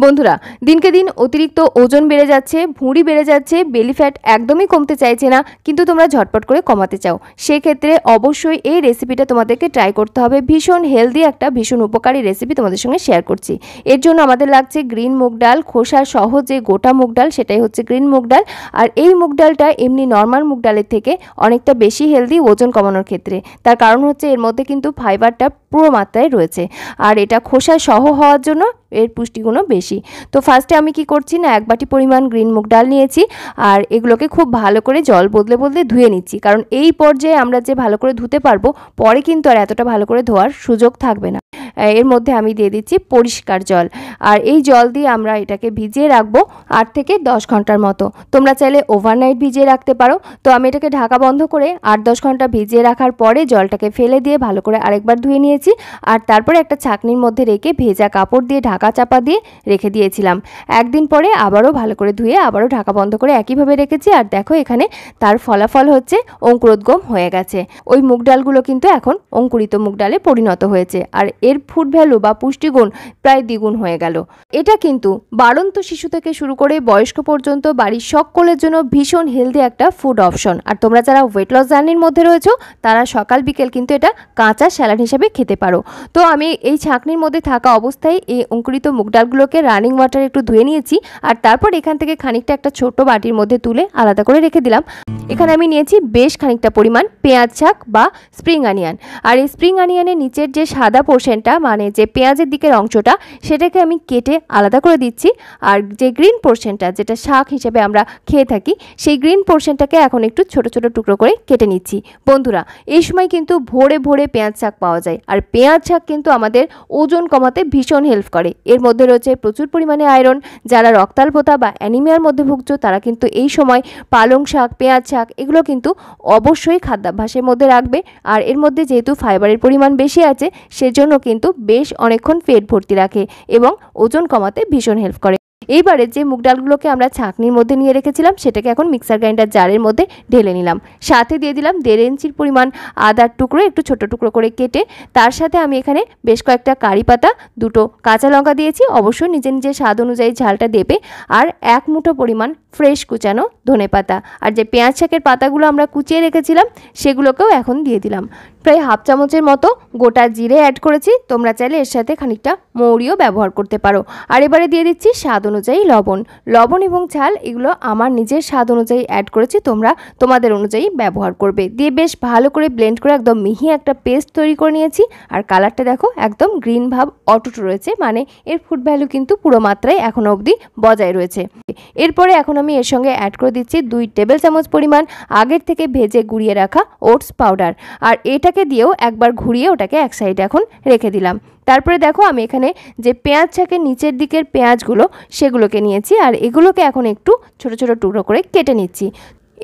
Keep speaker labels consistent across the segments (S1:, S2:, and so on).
S1: বন্ধুরা, দিনকে দিন অতিরিক্ত ওজন বেড়ে যাচ্ছে, ভুঁড়ি বেড়ে যাচ্ছে, বেলি ফ্যাট একদমই কমতে চাইছে না, কিন্তু তোমরা ঝটপট করে কমাতে চাও। সেক্ষেত্রে অবশ্যই এই রেসিপিটা তোমাদেরকে ট্রাই করতে হবে। ভীষণ হেলদি একটা ভীষণ উপকারী রেসিপি তোমাদের সঙ্গে শেয়ার করছি। এর জন্য আমাদের লাগছে গ্রিন মুগ ডাল, খোসা সহ যে গোটা মুগ ডাল সেটাই হচ্ছে গ্রিন মুগ ডাল। আর এই মুগ ডালটা এমনি নর্মাল মুগ ডালের থেকে অনেকটা বেশি হেলদি ওজন কমানোর ক্ষেত্রে। তার কারণ হচ্ছে এর মধ্যে কিন্তু ফাইবারটা পুরো মাত্রায় রয়েছে, আর এটা খোসা সহ হওয়ার জন্য এর পুষ্টিগুণও বেশি। তো ফার্স্টে আমি কি করছি না, 1 বাটি পরিমাণ গ্রিন মুগ ডাল নিয়েছি, আর এগুলোকে খুব ভালো করে জল বদলে বদলে ধুয়ে নিচ্ছি, কারণ এই পর্যায়ে আমরা যে ভালো করে ধুতে পারবো, পরে কিন্তু আর এতটা ভালো করে ধোয়ার সুযোগ থাকবে না। এর মধ্যে আমি দিয়ে দিচ্ছি পরিষ্কার জল, আর এই জল দিয়ে আমরা এটাকে ভিজিয়ে রাখবো 8 থেকে 10 ঘন্টার মতো। তোমরা চাইলে ওভারনাইট ভিজিয়ে রাখতে পারো। তো আমি এটাকে ঢাকা বন্ধ করে 8-10 ঘন্টা ভিজিয়ে রাখার পরে জলটাকে ফেলে দিয়ে ভালো করে আরেকবার ধুয়ে নিয়েছি, আর তারপরে একটা ছাঁকনির মধ্যে রেখে ভেজা কাপড় দিয়ে ঢাকা চাপা দিয়ে রেখে দিয়েছিলাম। একদিন পরে আবারও ভালো করে ধুয়ে আবারও ঢাকা বন্ধ করে একইভাবে রেখেছি, আর দেখো এখানে তার ফলাফল হচ্ছে অঙ্কুরোদ্গম হয়ে গেছে। ওই মুগ ডালগুলো কিন্তু এখন অঙ্কুরিত মুগ ডালে পরিণত হয়েছে, আর এর ফুড ভ্যালু বা পুষ্টিগুণ প্রায় দ্বিগুণ হয়ে গেল। এটা কিন্তু বাড়ন্ত শিশু থেকে শুরু করে বয়স্ক পর্যন্ত বাড়ির সকলের জন্য ভীষণ হেলদি একটা ফুড অপশন। আর তোমরা যারা ওয়েট লস জার্নির মধ্যে রয়েছো, তারা সকাল বিকেল কিন্তু এটা কাঁচা স্যালাড হিসেবে খেতে পারো। তো আমি এই ছাঁকনির মধ্যে থাকা অবস্থায় এই অঙ্কুরিত মুগ ডালগুলোকে রানিং ওয়াটারে একটু ধুয়ে নিয়েছি, আর তারপর এখান থেকে খানিকটা একটা ছোট বাটির মধ্যে তুলে আলাদা করে রেখে দিলাম। এখানে আমি নিয়েছি বেশ খানিকটা পরিমাণ পেঁয়াজ শাক বা স্প্রিং অনিয়ন, আর এই স্প্রিং অনিয়নের নিচের যে সাদা পোর্শনটা, মানে যে পেঁয়াজের দিকের অংশটা, সেটাকে আমি কেটে আলাদা করে দিচ্ছি। আর যে গ্রিন পোর্শনটা, যেটা শাক হিসেবে আমরা খেয়ে থাকি, সেই গ্রিন পোর্শনটাকে এখন একটু ছোট ছোট টুকরো করে কেটে নিচ্ছি। বন্ধুরা, এই সময় কিন্তু ভোরে ভোরে পেঁয়াজ শাক পাওয়া যায়, আর পেঁয়াজ শাক কিন্তু আমাদের ওজন কমাতে ভীষণ হেল্প করে। এর মধ্যে রয়েছে প্রচুর পরিমাণে আয়রন। যারা রক্তাল্পতা বা অ্যানিমিয়ার মধ্যে ভুগছো, তারা কিন্তু এই সময় পালং শাক, পেঁয়াজ শাক এগুলো কিন্তু অবশ্যই খাদ্যাভ্যাসের মধ্যে রাখবে। আর এর মধ্যে যেহেতু ফাইবারের পরিমাণ বেশি আছে, সেজন্য কিন্তু বেশ অনেকক্ষণ পেট ভর্তি রাখে এবং ওজন কমাতে ভীষণ হেল্প করে। এইবারে যে মুগ ডালগুলোকে আমরা ছাঁকনির মধ্যে নিয়ে রেখেছিলাম, সেটাকে এখন মিক্সার গ্রাইন্ডার জারের মধ্যে ঢেলে নিলাম। সাথে দিয়ে দিলাম 1.5 ইঞ্চির পরিমাণ আদার টুকরো, একটু ছোট টুকরো করে কেটে। তার সাথে আমি এখানে বেশ কয়েকটা কারি পাতা, 2টো কাঁচা লঙ্কা দিয়েছি, অবশ্যই নিজের নিজের স্বাদ অনুযায়ী ঝালটা দেবে, আর 1 মুঠো পরিমাণ ফ্রেশ কুচানো ধনে পাতা। আর যে পেঁয়াজ শাকের পাতাগুলো আমরা কুচিয়ে রেখেছিলাম, সেগুলোকেও এখন দিয়ে দিলাম। প্রায় হাফ চামচের মতো গোটা জিরে অ্যাড করেছি, তোমরা চাইলে এর সাথে খানিকটা মৌরিও ব্যবহার করতে পারো। আর এবারে দিয়ে দিচ্ছি স্বাদ অনুযায়ী লবণ এবং ঝাল এগুলো আমার নিজের স্বাদ অনুযায়ী অ্যাড করেছি, তোমরা তোমাদের অনুযায়ী ব্যবহার করবে। দিয়ে বেশ ভালো করে ব্লেন্ড করে একদম মিহি একটা পেস্ট তৈরি করে নিয়েছি। আর কালারটা দেখো একদম গ্রিন ভাব অটুট রয়েছে, মানে এর ফুড ভ্যালু কিন্তু পুরো মাত্রায় এখনো অবধি বজায় রয়েছে। এরপরে এখন আমি এর সঙ্গে অ্যাড করে দিচ্ছি 2 টেবিল চামচ পরিমাণ আগের থেকে ভেজে গুঁড়িয়ে রাখা ওটস পাউডার, আর এটাকে দিয়েও একবার ঘুরিয়ে ওটাকে এক সাইডে এখন রেখে দিলাম। তারপরে দেখো আমি এখানে যে পেঁয়াজ শাকের নিচের দিকের পেঁয়াজগুলো, সেগুলোকে নিয়েছি, আর এগুলোকে এখন একটু ছোট ছোট টুকরো করে কেটে নিচ্ছি।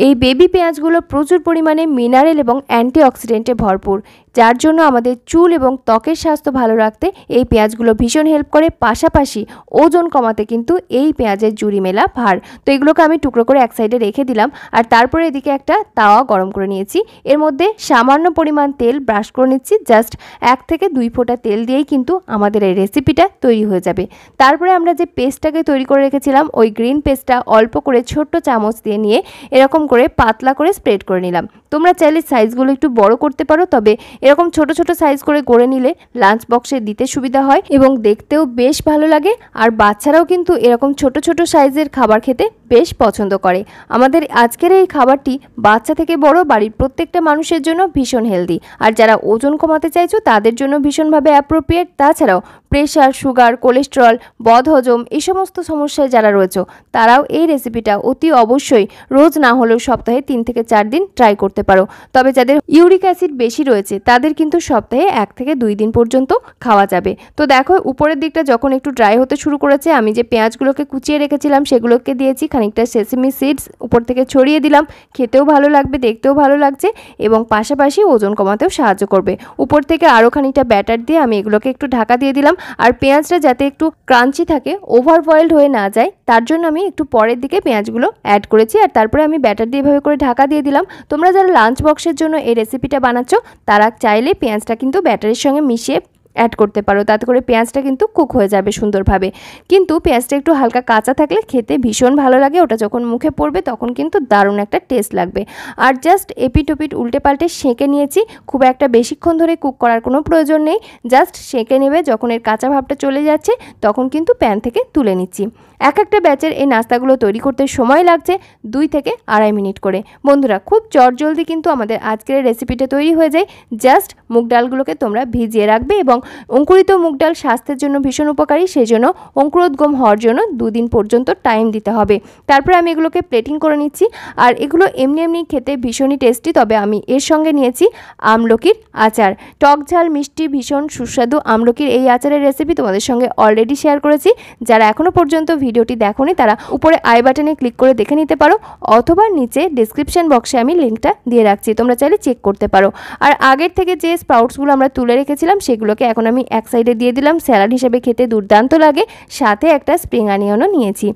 S1: এই বেবি পেঁয়াজগুলো প্রচুর পরিমাণে মিনারেল এবং অ্যান্টিঅক্সিডেন্টে ভরপুর, যার জন্য আমাদের চুল এবং ত্বকের স্বাস্থ্য ভালো রাখতে এই পেঁয়াজগুলো ভীষণ হেল্প করে। পাশাপাশি ওজন কমাতে কিন্তু এই পেঁয়াজের জুড়ি মেলা ভার। তো এগুলোকে আমি টুকরো করে এক সাইডে রেখে দিলাম, আর তারপরে এদিকে একটা তাওয়া গরম করে নিয়েছি। এর মধ্যে সামান্য পরিমাণ তেল ব্রাশ করে নিচ্ছি, জাস্ট 1 থেকে 2 ফোঁটা তেল দিয়েই কিন্তু আমাদের এই রেসিপিটা তৈরি হয়ে যাবে। তারপরে আমরা যে পেস্টটাকে তৈরি করে রেখেছিলাম, ওই গ্রিন পেস্টটা অল্প করে ছোট্ট চামচ দিয়ে নিয়ে এরকম করে পাতলা করে স্প্রেড করে নিলাম। তোমরা চাইলে সাইজগুলো একটু বড় করতে পারো, তবে এরকম ছোট ছোট সাইজ করে গড়ে নিলে লাঞ্চ বক্সে দিতে সুবিধা হয় এবং দেখতেও বেশ ভালো লাগে। আর বাচ্চারাও কিন্তু এরকম ছোট ছোট সাইজের খাবার খেতে বেশ পছন্দ করে। আমাদের আজকের এই খাবারটি বাচ্চা থেকে বড় বাড়ির প্রত্যেকটা মানুষের জন্য ভীষণ হেলদি, আর যারা ওজন কমাতে চাইছো তাদের জন্য ভীষণভাবে অ্যাপ্রোপ্রিয়েট। তাছাড়াও প্রেশার, সুগার, কোলেস্টেরল, বদহজম এই সমস্ত সমস্যায় যারা রয়েছে, তারাও এই রেসিপিটা অতি অবশ্যই রোজ না হলেও সপ্তাহে 3 থেকে 4 দিন ট্রাই করতে পারো। তবে যাদের ইউরিক অ্যাসিড বেশি রয়েছে, তাদের কিন্তু সপ্তাহে 1 থেকে 2 দিন পর্যন্ত খাওয়া যাবে। তো দেখো উপরের দিকটা যখন একটু ড্রাই হতে শুরু করেছে, আমি যে পেঁয়াজগুলোকে কুচিয়ে রেখেছিলাম সেগুলোকে দিয়েছি, খানিকটা সেসেমি সিডস উপর থেকে ছড়িয়ে দিলাম। খেতেও ভালো লাগবে, দেখতেও ভালো লাগছে, এবং পাশাপাশি ওজন কমাতেও সাহায্য করবে। উপর থেকে আরও খানিকটা ব্যাটার দিয়ে আমি এগুলোকে একটু ঢাকা দিয়ে দিলাম। আর পেঁয়াজটা যাতে একটু ক্রাঞ্চি থাকে, ওভার বয়েলড হয়ে না যায়, তার জন্য আমি একটু পরের দিকে পেঁয়াজগুলো অ্যাড করেছি। আর তারপরে আমি ব্যাটার দিয়ে এভাবে করে ঢাকা দিয়ে দিলাম। তোমরা যারা লাঞ্চ বক্সের জন্য এই রেসিপিটা বানাচ্ছো, তারা চাইলে পেঁয়াজটা কিন্তু ব্যাটারের সঙ্গে মিশিয়ে অ্যাড করতে পারো, তাতে করে পেঁয়াজটা কিন্তু কুক হয়ে যাবে সুন্দরভাবে। কিন্তু পেঁয়াজটা একটু হালকা কাঁচা থাকলে খেতে ভীষণ ভালো লাগে, ওটা যখন মুখে পড়বে তখন কিন্তু দারুণ একটা টেস্ট লাগবে। আর জাস্ট এপিট ওপিট উল্টে পাল্টে সেঁকে নিয়েছি, খুব একটা বেশিক্ষণ ধরে কুক করার কোনো প্রয়োজন নেই, জাস্ট সেঁকে নেবে। যখন এর কাঁচা ভাবটা চলে যাচ্ছে তখন কিন্তু প্যান থেকে তুলে নিচ্ছি। এক একটা ব্যাচের এই নাস্তাগুলো তৈরি করতে সময় লাগছে 2 থেকে 2.5 মিনিট করে। বন্ধুরা খুব চটজলদি কিন্তু আমাদের আজকের রেসিপিটা তৈরি হয়ে যায়। জাস্ট মুগ ডালগুলোকে তোমরা ভিজিয়ে রাখবে, এবং অঙ্কুরিত মুগ ডাল স্বাস্থ্যের জন্য ভীষণ উপকারী, সেই জন্য অঙ্কুরোদ্গম হওয়ার জন্য 2 দিন পর্যন্ত টাইম দিতে হবে। তারপরে আমি এগুলোকে প্লেটিং করে নিচ্ছি। আর এগুলো এমনি এমনি খেতে ভীষণই টেস্টি, তবে আমি এর সঙ্গে নিয়েছি আমলকির আচার। টক ঝাল মিষ্টি ভীষণ সুস্বাদু আমলকির এই আচারের রেসিপি তোমাদের সঙ্গে অলরেডি শেয়ার করেছি। যারা এখনও পর্যন্ত ভিডিওটি দেখোনি তারা উপরে আই বাটনে ক্লিক করে দেখে নিতে পারো, অথবা নিচে ডেসক্রিপশন বক্সে আমি লিঙ্কটা দিয়ে রাখছি, তোমরা চাইলে চেক করতে পারো। আর আগের থেকে যে স্প্রাউটসগুলো আমরা তুলে রেখেছিলাম সেগুলোকে এখন আমি এক সাইডে দিয়ে দিলাম, স্যালাড হিসেবে খেতে দুর্দান্ত লাগে। সাথে একটা স্প্রিং অনিয়নও নিয়েছি।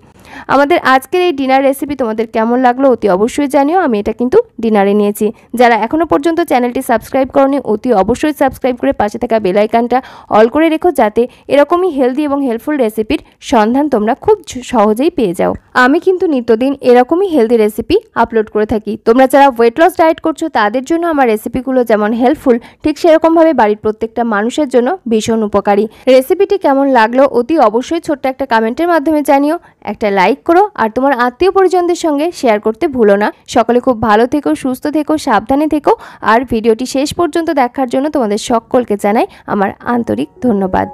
S1: আমাদের আজকের এই ডিনার রেসিপি তোমাদের কেমন লাগলো অতি অবশ্যই জানিও। আমি এটা কিন্তু ডিনারে নিয়েছি। যারা এখনও পর্যন্ত চ্যানেলটি সাবস্ক্রাইব করোনি অতি অবশ্যই সাবস্ক্রাইব করে পাশে থাকা বেল আইকনটা অল করে রেখো, যাতে এরকমই হেলদি এবং হেল্পফুল রেসিপির সন্ধান তোমরা খুব সহজেই পেয়ে যাও। আমি কিন্তু নিত্যদিন এরকমই হেলদি রেসিপি আপলোড করে থাকি। তোমরা যারা ওয়েট লস ডায়েট করছো তাদের জন্য আমার রেসিপিগুলো যেমন হেল্পফুল, ঠিক সেরকমভাবে বাড়ির প্রত্যেকটা মানুষের জন্য ভীষণ উপকারী। রেসিপিটি কেমন লাগলো অতি অবশ্যই ছোট্ট একটা কমেন্টের মাধ্যমে জানিও, একটা লাইক করো, আর তোমার আত্মীয় পরিজনদের সঙ্গে শেয়ার করতে ভুলো না। সকলে খুব ভালো থেকো, সুস্থ থেকো, সাবধানে থেকো। আর ভিডিওটি শেষ পর্যন্ত দেখার জন্য তোমাদের সকলকে জানাই আমার আন্তরিক ধন্যবাদ।